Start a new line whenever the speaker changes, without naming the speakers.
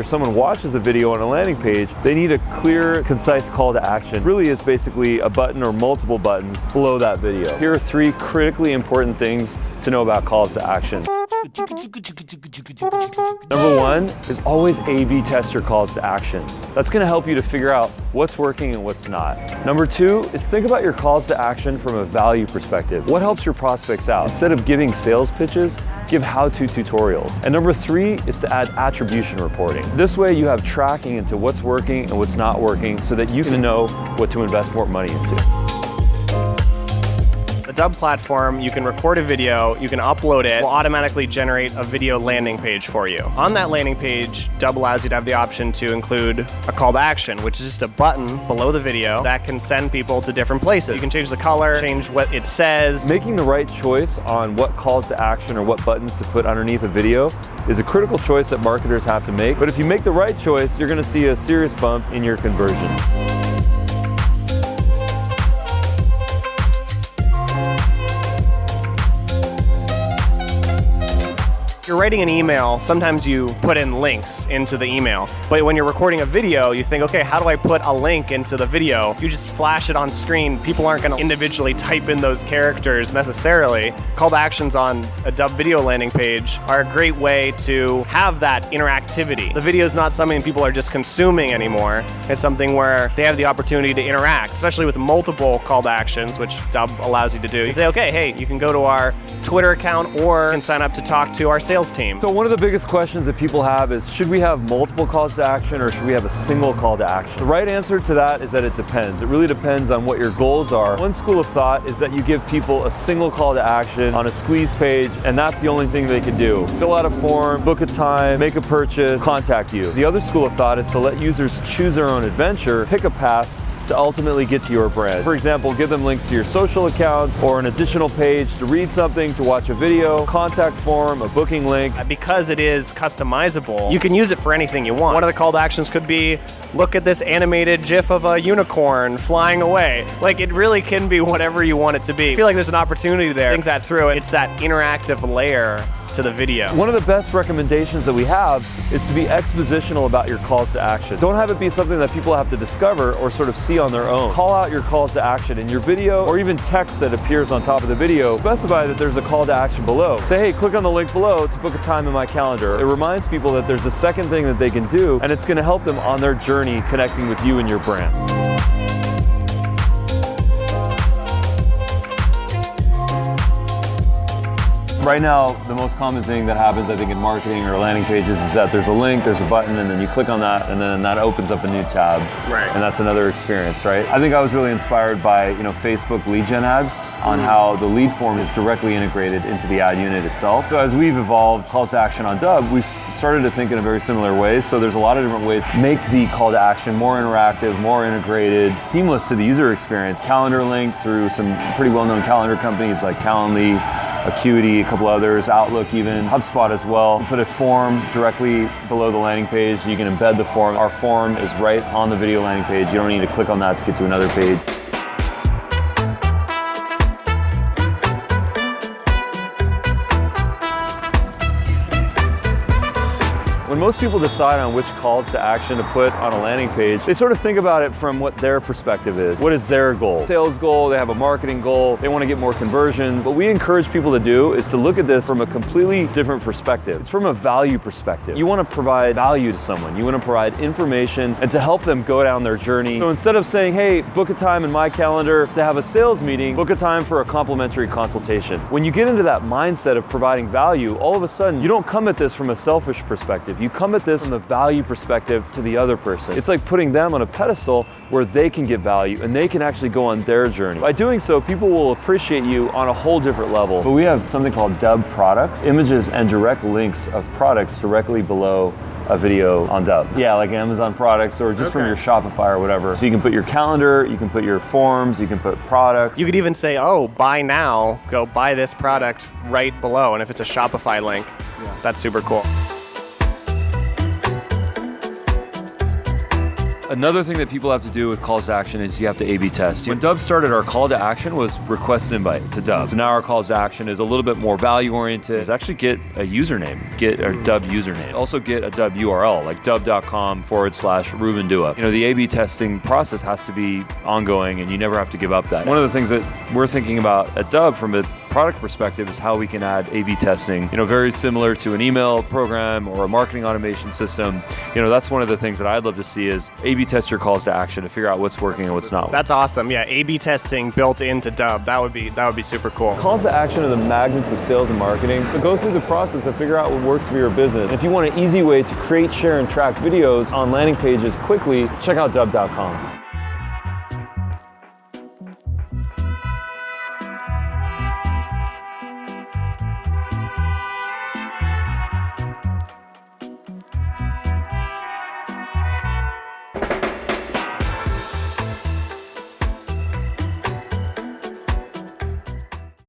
after someone watches a video on a landing page, they need a clear, concise call to action. It really is basically a button or multiple buttons below that video. Here are 3 critically important things to know about calls to action. Number 1 is always A/B test your calls to action. That's going to help you to figure out what's working and what's not. Number 2 is think about your calls to action from a value perspective. What helps your prospects out? Instead of giving sales pitches, give how-to tutorials. And number 3 is to add attribution reporting. This way you have tracking into what's working and what's not working so that you can know what to invest more money into.
The Dubb platform, you can record a video, you can upload it, will automatically generate a video landing page for you. On that landing page, Dubb allows you to have the option to include a call to action, which is just a button below the video that can send people to different places. You can change the color, change what it says.
Making the right choice on what calls to action or what buttons to put underneath a video is a critical choice that marketers have to make. But if you make the right choice, you're going to see a serious bump in your conversion.
You're writing an email, sometimes you put in links into the email. But when you're recording a video, you think, okay, how do I put a link into the video? If you just flash it on screen, people aren't going to individually type in those characters necessarily. Call to actions on a Dubb video landing page are a great way to have that interactivity. The video is not something people are just consuming anymore. It's something where they have the opportunity to interact, especially with multiple call to actions, which Dubb allows you to do. You say, okay, hey, you can go to our Twitter account or you can sign up to talk to our sales team.
So one of the biggest questions that people have is, should we have multiple calls to action or should we have a single call to action? The right answer to that is that it depends. It really depends on what your goals are. One school of thought is that you give people a single call to action on a squeeze page, and that's the only thing they can do. Fill out a form, book a time, make a purchase, contact you. The other school of thought is to let users choose their own adventure, pick a path to ultimately get to your brand. For example, give them links to your social accounts or an additional page to read something, to watch a video, contact form, a booking link.
Because it is customizable, you can use it for anything you want. One of the call to actions could be, look at this animated GIF of a unicorn flying away. Like, it really can be whatever you want it to be. I feel like there's an opportunity there. Think that through. It's that interactive layer to the video.
One of the best recommendations that we have is to be expositional about your calls to action. Don't have it be something that people have to discover or sort of see on their own. Call out your calls to action in your video or even text that appears on top of the video. Specify that there's a call to action below. Say, hey, click on the link below to book a time in my calendar. It reminds people that there's a second thing that they can do, and it's going to help them on their journey connecting with you and your brand. Right now, the most common thing that happens, I think, in marketing or landing pages is that there's a link, there's a button, and then you click on that, and then that opens up a new tab.
Right.
And that's another experience, right? I think I was really inspired by, Facebook lead gen ads on how the lead form is directly integrated into the ad unit itself. So as we've evolved calls to action on Dubb, we've started to think in a very similar way. So there's a lot of different ways to make the call to action more interactive, more integrated, seamless to the user experience. Calendar link through some pretty well-known calendar companies like Calendly, Acuity, a couple others, Outlook even, HubSpot as well. Put a form directly below the landing page. You can embed the form. Our form is right on the video landing page. You don't need to click on that to get to another page. When most people decide on which calls to action to put on a landing page, they sort of think about it from what their perspective is. What is their goal? Sales goal, they have a marketing goal, they want to get more conversions. What we encourage people to do is to look at this from a completely different perspective. It's from a value perspective. You want to provide value to someone. You want to provide information and to help them go down their journey. So instead of saying, hey, book a time in my calendar to have a sales meeting, book a time for a complimentary consultation. When you get into that mindset of providing value, all of a sudden, you don't come at this from a selfish perspective. You come at this from the value perspective to the other person. It's like putting them on a pedestal where they can get value and they can actually go on their journey. By doing so, people will appreciate you on a whole different level. But we have something called Dubb products, images and direct links of products directly below a video on Dubb. Yeah, like Amazon products or just from your Shopify or whatever. So you can put your calendar, you can put your forms, you can put products.
You could even say, oh, buy now, go buy this product right below. And if it's a Shopify link, that's super cool.
Another thing that people have to do with calls to action is you have to A/B test. When Dubb started, our call to action was request an invite to Dubb. So now our calls to action is a little bit more value oriented. Is actually get a username, get a Dubb username. Also get a Dubb URL, like dubb.com/Ruben Dubb. You know, the A/B testing process has to be ongoing and you never have to give up that. One of the things that we're thinking about at Dubb from a product perspective is how we can add A/B testing, you know, very similar to an email program or a marketing automation system. You know, that's one of the things that I'd love to see is A/B test your calls to action to figure out what's working and what's not.
That's awesome. Yeah, A/B testing built into Dubb. That would be super cool.
Calls to action are the magnets of sales and marketing. So go through the process to figure out what works for your business. If you want an easy way to create, share, and track videos on landing pages quickly, check out dubb.com.